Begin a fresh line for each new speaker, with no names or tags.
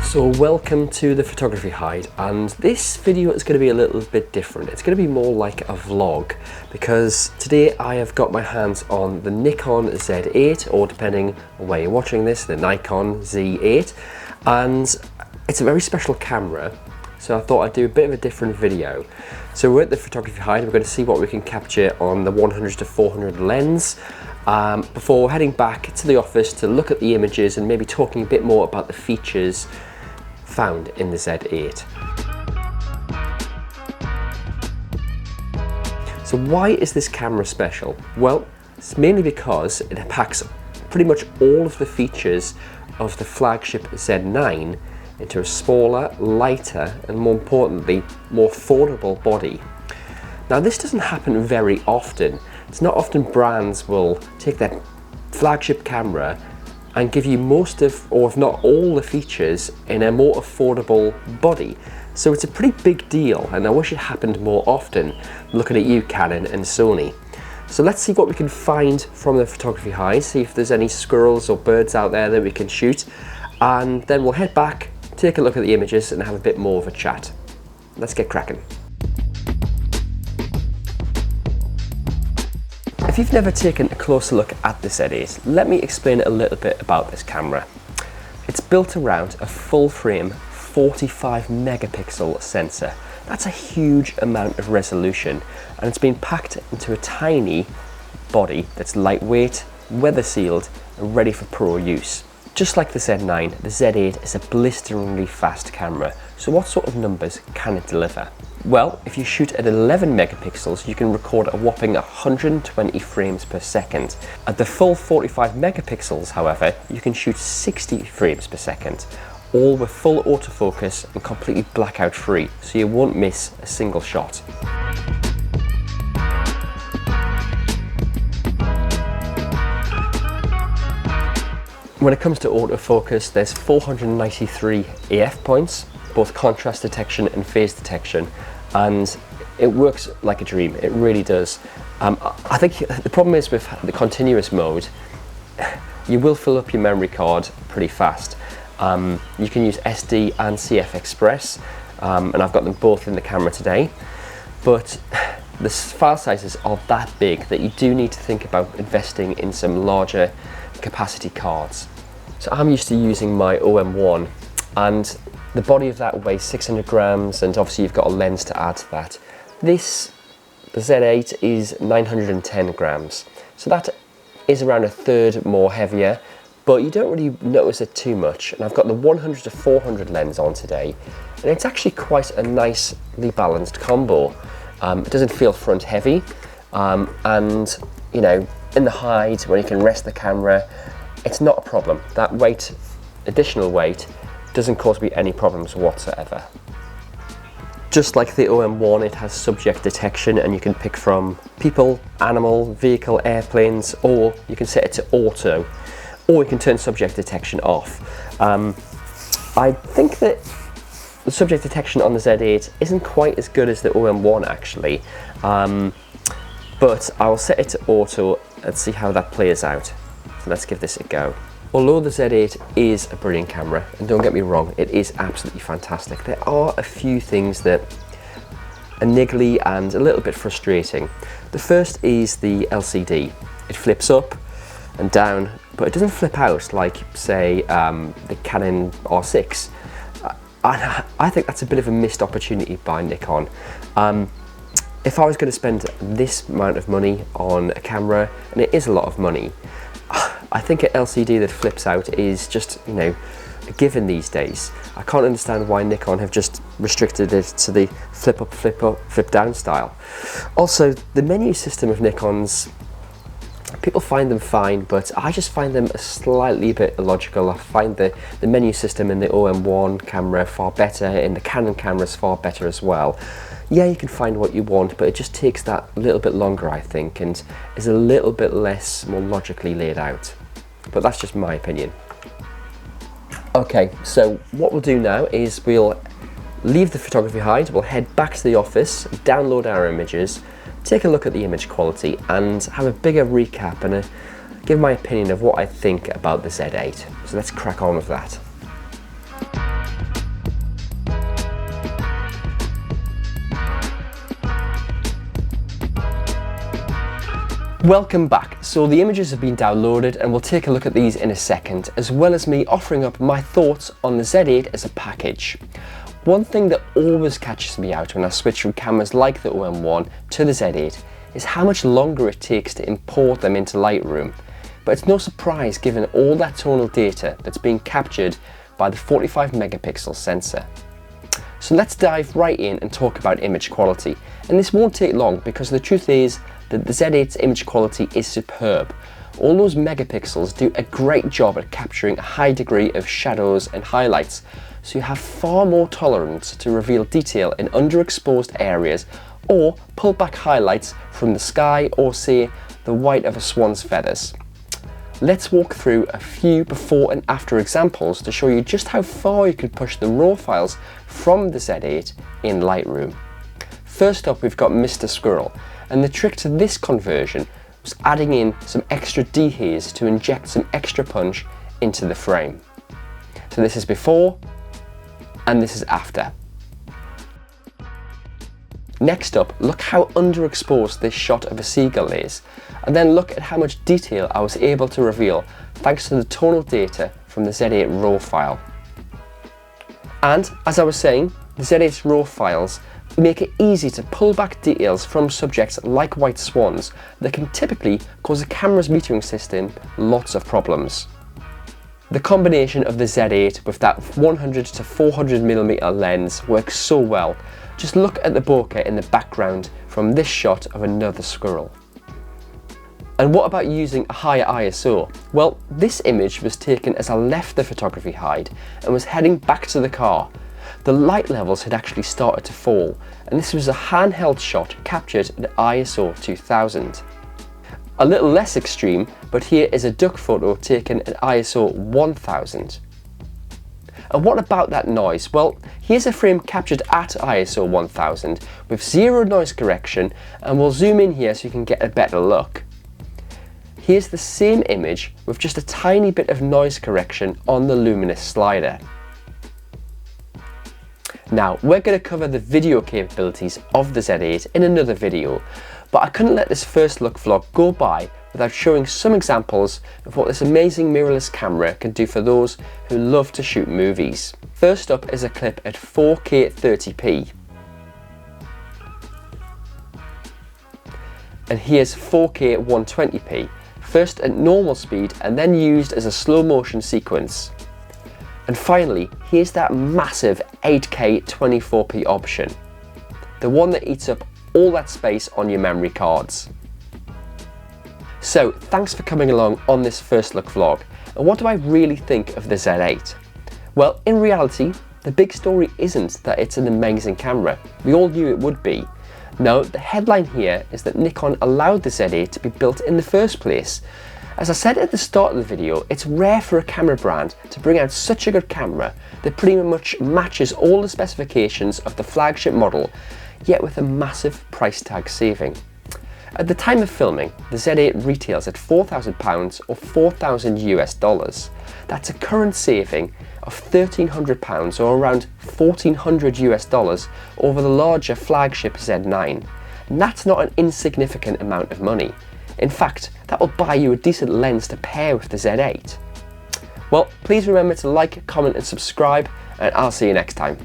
So welcome to the Photography Hide, and this video is going to be a little bit different. It's going to be more like a vlog because today I have got my hands on the Nikon Z8, or depending on where you're watching this, the Nikon Z8, and it's a very special camera, so I thought I'd do a bit of a different video. So we're at the Photography Hide, we're going to see what we can capture on the 100-400 lens before heading back to the office to look at the images and maybe talking a bit more about the features found in the Z8. So why is this camera special? Well, it's mainly because it packs pretty much all of the features of the flagship Z9 into a smaller, lighter, and more importantly, more affordable body. Now this doesn't happen very often. It's not often brands will take their flagship camera and give you most of, or if not all, the features in a more affordable body. So it's a pretty big deal, and I wish it happened more often, looking at you, Canon and Sony. So let's see what we can find from the Photography Hide, see if there's any squirrels or birds out there that we can shoot, and then we'll head back, take a look at the images and have a bit more of a chat. Let's get cracking. If you've never taken a closer look at the Z8, let me explain a little bit about this camera. It's built around a full frame 45 megapixel sensor. That's a huge amount of resolution, and it's been packed into a tiny body that's lightweight, weather sealed and ready for pro use. Just like the Z9, the Z8 is a blisteringly fast camera. So what sort of numbers can it deliver? Well, if you shoot at 11 megapixels, you can record a whopping 120 frames per second. At the full 45 megapixels, however, you can shoot 60 frames per second, all with full autofocus and completely blackout free, so you won't miss a single shot. When it comes to autofocus, there's 493 AF points, both contrast detection and phase detection, and it works like a dream. It really does. I think the problem is with the continuous mode, you will fill up your memory card pretty fast. You can use SD and CF Express, and I've got them both in the camera today, but the file sizes are that big that you do need to think about investing in some larger capacity cards. So I'm used to using my OM1, and the body of that weighs 600 grams, and obviously you've got a lens to add to that. The Z8 is 910 grams, so that is around a third more heavier, but you don't really notice it too much. And I've got the 100-400 lens on today, and it's actually quite a nicely balanced combo. It doesn't feel front heavy, and you know, in the hide when you can rest the camera, it's not a problem. That weight, additional weight, doesn't cause me any problems whatsoever. Just like the OM1, it has subject detection, and you can pick from people, animal, vehicle, airplanes, or you can set it to auto, or you can turn subject detection off. I think that the subject detection on the Z8 isn't quite as good as the OM1 actually, but I'll set it to auto and see how that plays out. So let's give this a go. Although the Z8 is a brilliant camera, and don't get me wrong, it is absolutely fantastic, there are a few things that are niggly and a little bit frustrating. The first is the LCD. It flips up and down, but it doesn't flip out like, say, the Canon R6. I think that's a bit of a missed opportunity by Nikon. If I was going to spend this amount of money on a camera, and it is a lot of money, I think an LCD that flips out is just, you know, a given these days. I can't understand why Nikon have just restricted it to the flip up, flip down style. Also, the menu system of Nikon's, people find them fine, but I just find them a slightly bit illogical. I find the menu system in the OM1 camera far better, in the Canon cameras far better as well. Yeah, you can find what you want, but it just takes that little bit longer, I think, and is a little bit less, more logically laid out. But that's just my opinion. Okay, so what we'll do now is we'll leave the Photography Hide, we'll head back to the office, download our images, take a look at the image quality, and have a bigger recap and give my opinion of what I think about the Z8. So let's crack on with that. Welcome back. So the images have been downloaded and we'll take a look at these in a second, as well as me offering up my thoughts on the Z8 as a package. One thing that always catches me out when I switch from cameras like the OM1 to the Z8 is how much longer it takes to import them into Lightroom. But it's no surprise given all that tonal data that's being captured by the 45 megapixel sensor. So let's dive right in and talk about image quality. And this won't take long because the truth is that the Z8's image quality is superb. All those megapixels do a great job at capturing a high degree of shadows and highlights, so you have far more tolerance to reveal detail in underexposed areas or pull back highlights from the sky or say the white of a swan's feathers. Let's walk through a few before and after examples to show you just how far you can push the raw files from the Z8 in Lightroom. First up, we've got Mr. Squirrel, and the trick to this conversion was adding in some extra dehaze to inject some extra punch into the frame. So this is before and this is after. Next up, look how underexposed this shot of a seagull is, and then look at how much detail I was able to reveal thanks to the tonal data from the Z8 RAW file. And as I was saying, the Z8's RAW files make it easy to pull back details from subjects like white swans that can typically cause a camera's metering system lots of problems. The combination of the Z8 with that 100 to 400mm lens works so well. Just look at the bokeh in the background from this shot of another squirrel. And what about using a higher ISO? Well, this image was taken as I left the photography hide and was heading back to the car. The light levels had actually started to fall, and this was a handheld shot captured at ISO 2000. A little less extreme, but here is a duck photo taken at ISO 1000. And what about that noise? Well, here's a frame captured at ISO 1000 with zero noise correction, and we'll zoom in here so you can get a better look. Here's the same image with just a tiny bit of noise correction on the luminous slider. Now, we're going to cover the video capabilities of the Z8 in another video, but I couldn't let this first look vlog go by without showing some examples of what this amazing mirrorless camera can do for those who love to shoot movies. First up is a clip at 4K 30p. And here's 4K 120p, first at normal speed and then used as a slow motion sequence. And finally, here's that massive 8K 24p option, the one that eats up all that space on your memory cards. So thanks for coming along on this first look vlog. And what do I really think of the Z8? Well, in reality, the big story isn't that it's an amazing camera. We all knew it would be. No, the headline here is that Nikon allowed the Z8 to be built in the first place. As I said at the start of the video, it's rare for a camera brand to bring out such a good camera that pretty much matches all the specifications of the flagship model, yet with a massive price tag saving. At the time of filming, the Z8 retails at £4,000 or $4,000 US. That's a current saving of £1,300 or around $1,400 US over the larger flagship Z9. And that's not an insignificant amount of money. In fact, that will buy you a decent lens to pair with the Z8. Well, please remember to like, comment and subscribe, and I'll see you next time.